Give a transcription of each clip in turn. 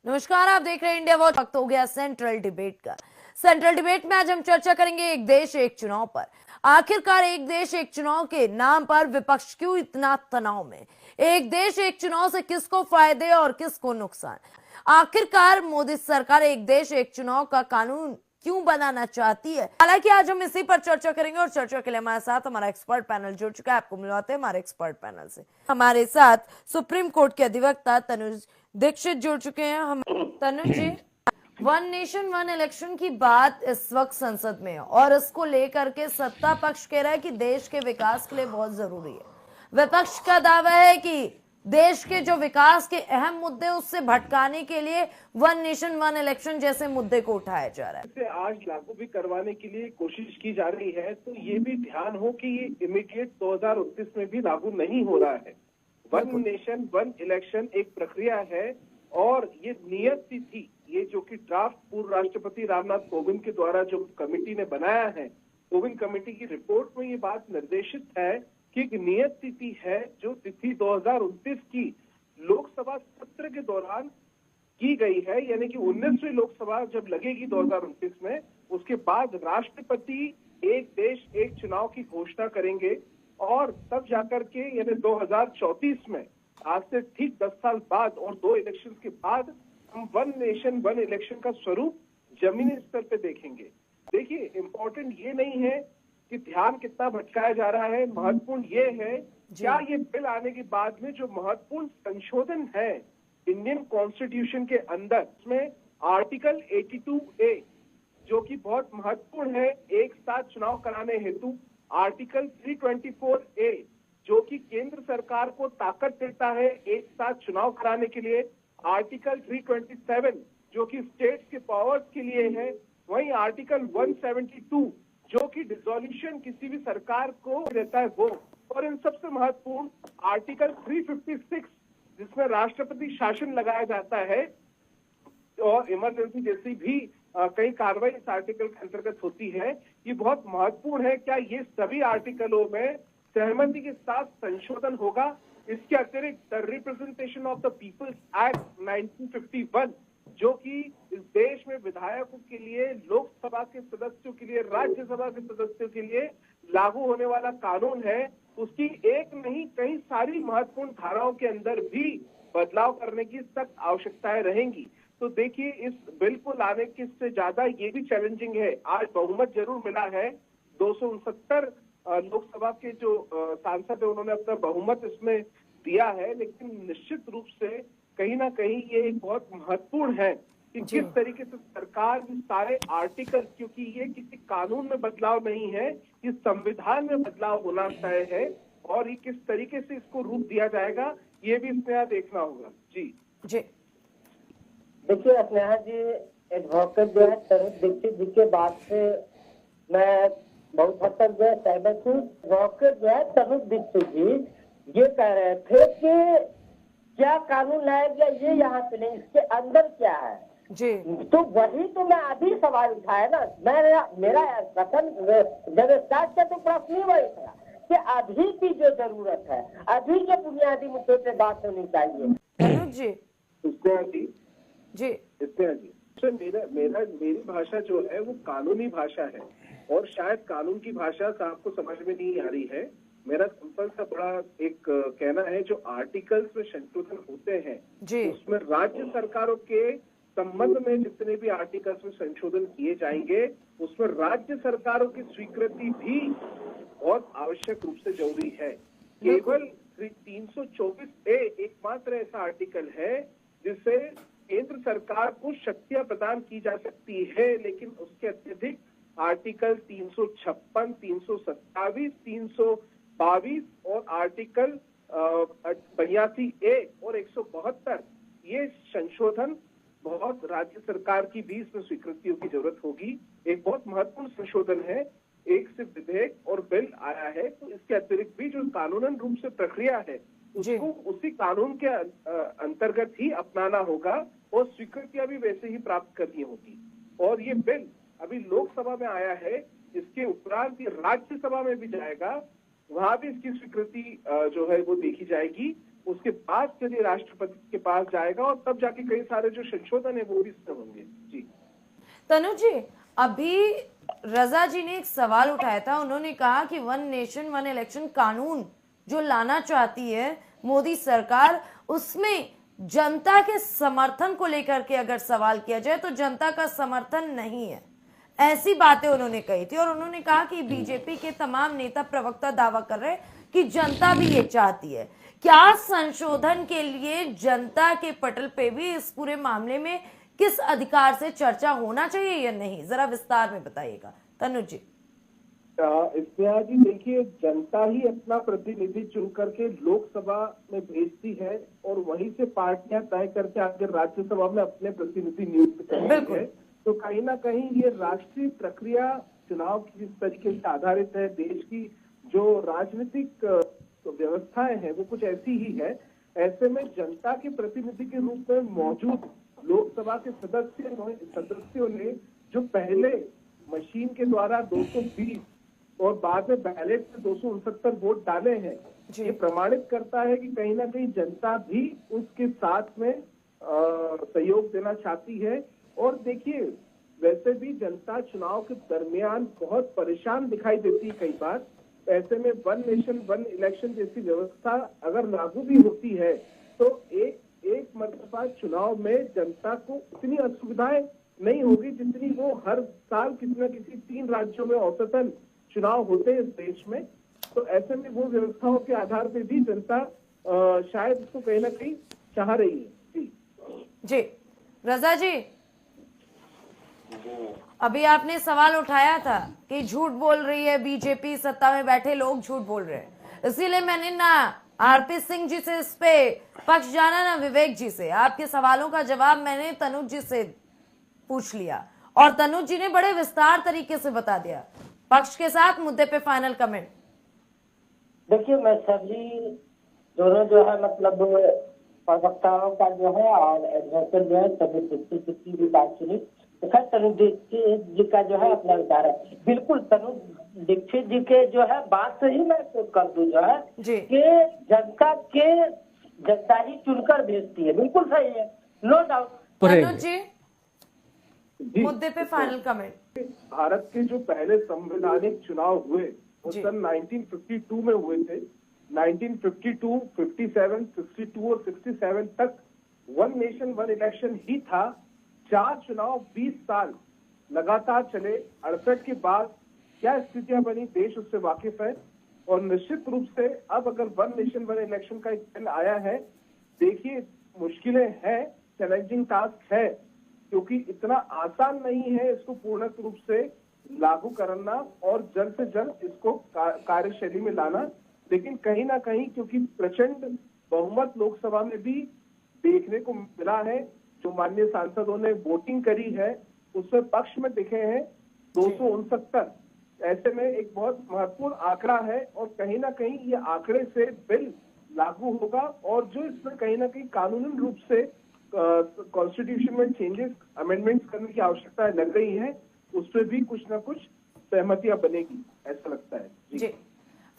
नमस्कार, आप देख रहे हैं इंडिया वॉच। वक्त हो गया सेंट्रल डिबेट का। सेंट्रल डिबेट में आज हम चर्चा करेंगे एक देश एक चुनाव पर। आखिरकार एक देश एक चुनाव के नाम पर विपक्ष क्यों इतना तनाव में? एक देश एक चुनाव से किसको फायदे और किसको नुकसान? आखिरकार मोदी सरकार एक देश एक चुनाव का कानून क्यों बनाना चाहती है? हालांकि आज हम इसी पर चर्चा करेंगे और चर्चा के लिए हमारे साथ हमारा एक्सपर्ट पैनल जुड़ चुका है। आपको मिलवाते हैं हमारे एक्सपर्ट पैनल से। हमारे साथ सुप्रीम कोर्ट के अधिवक्ता तनुज दीक्षित जुड़ चुके हैं। हम तनुज जी, वन नेशन वन इलेक्शन की बात इस वक्त संसद में है और इसको लेकर के सत्ता पक्ष कह रहा है कि देश के विकास के लिए बहुत जरूरी है। विपक्ष का दावा है कि देश के जो विकास के अहम मुद्दे उससे भटकाने के लिए वन नेशन वन इलेक्शन जैसे मुद्दे को उठाया जा रहा है। इसे आज लागू भी करवाने के लिए कोशिश की जा रही है, तो ये भी ध्यान हो कि ये इमीडिएट 2029 में भी लागू नहीं हो रहा है। वन नेशन वन इलेक्शन एक प्रक्रिया है और ये नियत तिथि, ये जो कि ड्राफ्ट पूर्व राष्ट्रपति रामनाथ कोविंद के द्वारा जो कमेटी ने बनाया है, कोविंद कमेटी की रिपोर्ट में ये बात निर्देशित है कि एक नियत तिथि है जो तिथि 2029 की लोकसभा सत्र के दौरान की गई है, यानी कि 19वीं लोकसभा जब लगेगी 2029 में, उसके बाद राष्ट्रपति एक देश एक चुनाव की घोषणा करेंगे और तब जाकर के यानी 2034 में, आज से ठीक 10 साल बाद और 2 इलेक्शन के बाद हम वन नेशन वन इलेक्शन का स्वरूप जमीनी स्तर पे देखेंगे। देखिए, इम्पोर्टेंट ये नहीं है कि ध्यान कितना भटकाया जा रहा है, महत्वपूर्ण ये है क्या ये बिल आने के बाद में जो महत्वपूर्ण संशोधन है इंडियन कॉन्स्टिट्यूशन के अंदर, उसमें आर्टिकल 82A जो कि बहुत महत्वपूर्ण है एक साथ चुनाव कराने हेतु, आर्टिकल 324A जो कि केंद्र सरकार को ताकत देता है एक साथ चुनाव कराने के लिए, आर्टिकल 327 जो कि स्टेट्स के पावर्स के लिए है, वहीं आर्टिकल 172 जो कि डिसोल्यूशन किसी भी सरकार को देता है वो, और इन सबसे महत्वपूर्ण आर्टिकल 356 जिसमें राष्ट्रपति शासन लगाया जाता है और इमरजेंसी जैसी भी कई कार्रवाई इस आर्टिकल के अंतर्गत होती है। ये बहुत महत्वपूर्ण है। क्या ये सभी आर्टिकलों में सहमति के साथ संशोधन होगा? इसके अतिरिक्त the representation of the people's act 1951 जो कि इस देश में विधायकों के लिए, लोकसभा के सदस्यों के लिए, राज्यसभा के सदस्यों के लिए लागू होने वाला कानून है, उसकी एक नहीं कई सारी महत्वपूर्ण धाराओं के अंदर भी बदलाव करने की सख्त आवश्यकताएं रहेंगी। तो देखिए, इस बिल को लाने के से ज्यादा ये भी चैलेंजिंग है। आज बहुमत जरूर मिला है, 269 लोकसभा के जो सांसद है उन्होंने अपना बहुमत इसमें दिया है, लेकिन निश्चित रूप से कहीं ना कहीं ये एक बहुत महत्वपूर्ण है कि किस तरीके से सरकार सारे आर्टिकल, क्योंकि ये किसी कानून में बदलाव नहीं है, ये संविधान में बदलाव होना तय है और ये किस तरीके से इसको रूप दिया जाएगा ये भी स्नेहा देखना होगा। जी देखिए स्नेहा जी, एडवोकेट जो है तनुज दीक्षित जी के बात से मैं बहुत हद तक जो है सहमत हूँ। एडवोकेट जो है तनुज दीक्षित जी ये कह रहे थे कि क्या कानून लाया गया ये यहाँ पे नहीं, इसके अंदर क्या है जी। तो वही तो मैं अभी सवाल उठाया ना, मेरा कथन जब स्टार्ट किया तो प्रश्न ही वही था कि अभी की जो जरूरत है, अभी के बुनियादी मुद्दों पे बात होनी चाहिए। तनुज जी जी सर, मेरी भाषा जो है वो कानूनी भाषा है और शायद कानून की भाषा साहब को समझ में नहीं आ रही है। मेरा सिंपल सा बड़ा एक कहना है, जो आर्टिकल्स में संशोधन होते हैं उसमें राज्य सरकारों के संबंध में जितने भी आर्टिकल्स में संशोधन किए जाएंगे उसमें राज्य सरकारों की स्वीकृति भी बहुत आवश्यक रूप से जरूरी है। केवल 324A एकमात्र ऐसा आर्टिकल है जिससे केंद्र सरकार को शक्तियां प्रदान की जा सकती है, लेकिन उसके अत्यधिक आर्टिकल 356, 327, 322 और आर्टिकल 82A और 172 ये संशोधन बहुत राज्य सरकार की भी इसमें स्वीकृतियों की जरूरत होगी। एक बहुत महत्वपूर्ण संशोधन है, एक सिर्फ विधेयक और बिल आया है, तो इसके अतिरिक्त भी जो कानूनन रूप से प्रक्रिया है उसको उसी कानून के अंतर्गत ही अपनाना होगा और स्वीकृतियां भी वैसे ही प्राप्त करनी होगी। और ये बिल अभी लोकसभा में आया है, इसके उपरांत ये राज्यसभा में भी जाएगा, वहां भी इसकी स्वीकृति जो है वो देखी जाएगी। उसके बाद चलिए राष्ट्रपति के पास जाएगा और तब जाके कई सारे जो संशोधन है वो भी इसमें होंगे। जी तनुज जी, अभी रजा जी ने एक सवाल उठाया था। उन्होंने कहा कि वन नेशन वन इलेक्शन कानून जो लाना चाहती है मोदी सरकार, उसमें जनता के समर्थन को लेकर के अगर सवाल किया जाए तो जनता का समर्थन नहीं है, ऐसी बातें उन्होंने कही थी। और उन्होंने कहा कि बीजेपी के तमाम नेता प्रवक्ता दावा कर रहे हैं कि जनता भी ये चाहती है। क्या संशोधन के लिए जनता के पटल पे भी इस पूरे मामले में किस अधिकार से चर्चा होना चाहिए या नहीं, जरा विस्तार में बताइएगा तनुज जी। इफ्तियार जी, देखिए, जनता ही अपना प्रतिनिधि चुन करके लोकसभा में भेजती है और वहीं से पार्टियां तय करके आकर राज्यसभा में अपने प्रतिनिधि नियुक्त करती है। तो कहीं ना कहीं ये राष्ट्रीय प्रक्रिया चुनाव की जिस तरीके से आधारित है, देश की जो राजनीतिक व्यवस्थाएं हैं वो कुछ ऐसी ही है। ऐसे में जनता के प्रतिनिधि के रूप में मौजूद लोकसभा के सदस्यों ने जो पहले मशीन के द्वारा 220 और बाद में बैलेट से 269 वोट डाले हैं, ये प्रमाणित करता है कि कहीं ना कहीं जनता भी उसके साथ में सहयोग देना चाहती है। और देखिए, वैसे भी जनता चुनाव के दरमियान बहुत परेशान दिखाई देती है कई बार। ऐसे में वन नेशन वन इलेक्शन जैसी व्यवस्था अगर लागू भी होती है तो एक मरतबा चुनाव में जनता को उतनी असुविधाएं नहीं होगी जितनी वो हर साल किसी न किसी 3 राज्यों में औसतन चुनाव होते हैं इस देश में। तो ऐसे में वो व्यवस्थाओं के आधार पे भी जनता शायद इसको कहीं ना कहीं चाह रही है। जी रजा जी, अभी आपने सवाल उठाया था कि झूठ बोल रही है बीजेपी, सत्ता में बैठे लोग झूठ बोल रहे हैं, इसीलिए मैंने ना आरपी सिंह जी से इस पे पक्ष जाना ना विवेक जी से। आपके सवालों का जवाब मैंने तनुज जी से पूछ लिया और तनुज जी ने बड़े विस्तार तरीके से बता दिया। पक्ष के साथ मुद्दे पे फाइनल कमेंट। देखिए, मैं सभी दोनों जो है मतलब प्रवक्ताओं का जो है और एडवोकेट जो है सभी दीक्षित की भी बात सुनी। तो खैर तनुज दीक्षित जी का जो है अपना विचार है। बिल्कुल तनुज दीक्षित जी के जो है बात से ही मैं कोट कर दूं जो है कि जनता ही चुनकर भेजती है। बिल्कुल सही है, नो डाउट। तनुज जी, मुद्दे पे फाइनल कमेंट। भारत के जो पहले संवैधानिक चुनाव हुए वो सन 1952 में हुए थे। 1952, 57, 62 और 67 तक वन नेशन वन इलेक्शन ही था। 4 चुनाव 20 साल लगातार चले। 68 के बाद क्या स्थितियां बनी देश उससे वाकिफ है। और निश्चित रूप से अब अगर वन नेशन वन इलेक्शन का एक बिल आया है, देखिए मुश्किलें हैं, चैलेंजिंग टास्क है, क्योंकि इतना आसान नहीं है इसको पूर्ण रूप से लागू करना और जल्द से जल्द इसको कार्यशैली में लाना। लेकिन कहीं ना कहीं क्योंकि प्रचंड बहुमत लोकसभा में भी देखने को मिला है, जो माननीय सांसदों ने वोटिंग करी है उसमें पक्ष में दिखे हैं 269। ऐसे में एक बहुत महत्वपूर्ण आंकड़ा है और कहीं ना कहीं ये आंकड़े से बिल लागू होगा और जो इसमें कहीं ना कहीं कानूनी रूप से कॉन्स्टिट्यूशन में चेंजेस अमेंडमेंट्स करने की आवश्यकता लग रही है, उस पर भी कुछ ना कुछ सहमतियां बनेगी, ऐसा लगता है। जी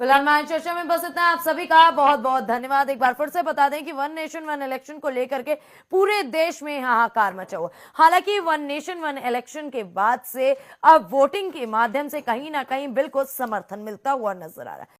फिलहाल हमारी चर्चा में बस इतना। आप सभी का बहुत बहुत धन्यवाद। एक बार फिर से बता दें कि वन नेशन वन इलेक्शन को लेकर के पूरे देश में हाहाकार मचा हुआ। हालांकि वन नेशन वन इलेक्शन के बाद से अब वोटिंग के माध्यम से कहीं ना कहीं बिल को समर्थन मिलता हुआ नजर आ रहा है।